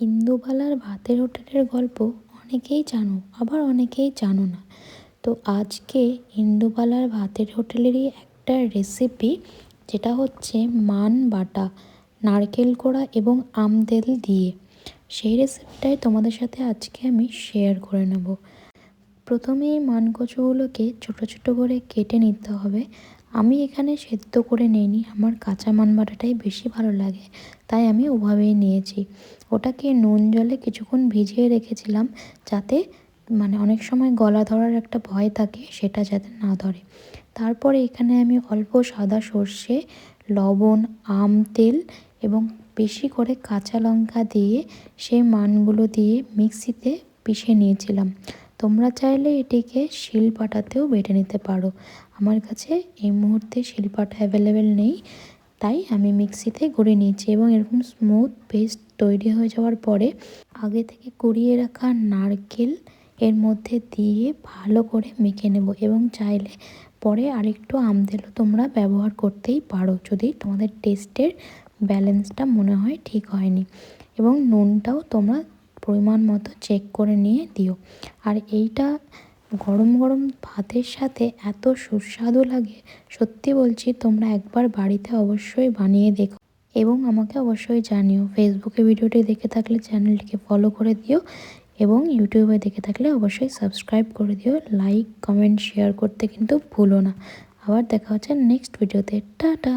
ইন্দুবালার ভাতের হোটেলের গল্প অনেকেই জানো, আবার অনেকেই জানো না। তো আজকে ইন্দুবালার ভাতের হোটেলেরই একটা রেসিপি, যেটা হচ্ছে মান বাটা নারকেল কোড়া এবং আম তেল দিয়ে। সেই রেসিপিটাই তোমাদের সাথে আজকে আমি শেয়ার করে নেব। প্রথমে এই মানকচুগুলোকে ছোট ছোট করে কেটে নিতে হবে। আমি এখানে সেদ্ধ করে নিইনি, আমার কাঁচা মান বাটাটাই বেশি ভালো লাগে, তাই আমি ওভাবেই নিয়েছি। ওটাকে নুন জলে কিছুক্ষণ ভিজিয়ে রেখেছিলাম, যাতে অনেক সময় গলা ধরার একটা ভয় থাকে, সেটা যাতে না ধরে। তারপরে এখানে আমি অল্প সাদা সর্ষে, লবণ, আম তেল এবং বেশি করে কাঁচা লঙ্কা দিয়ে সেই মানগুলো দিয়ে মিক্সিতে পিষে নিয়েছিলাম। তোমরা চাইলে এটিকে শিলপাটাতেও বেটে নিতে পারো। আমার কাছে এই মুহূর্তে শিলপাটা অ্যাভেলেবেল নেই, তাই আমি মিক্সিতে গুঁড়িয়ে নিয়েছি। এবং এরকম স্মুথ পেস্ট তৈরি হয়ে যাওয়ার পরে আগে থেকে কুড়িয়ে রাখা নারকেল এর মধ্যে দিয়ে ভালো করে মেখে নেব। এবং চাইলে পরে আরেকটু আম তেলও তোমরা ব্যবহার করতেই পারো, যদি তোমাদের টেস্টের ব্যালেন্সটা মনে হয় ঠিক হয়নি। এবং নুনটাও তোমরা পরিমাণ মতো চেক করে নিয়ে দিও। আর এইটা গরম গরম ভাতের সাথে এত সুস্বাদু লাগে, সত্যি বলছি, তোমরা একবার বাড়িতে অবশ্যই বানিয়ে দেখো এবং আমাকে অবশ্যই জানিও। ফেসবুকে ভিডিওটি দেখে থাকলে চ্যানেলটিকে ফলো করে দিও এবং ইউটিউবে দেখে থাকলে অবশ্যই সাবস্ক্রাইব করে দিও। লাইক, কমেন্ট, শেয়ার করতে কিন্তু ভুলো না। আবার দেখা হচ্ছে নেক্সট ভিডিওতে। টাটা।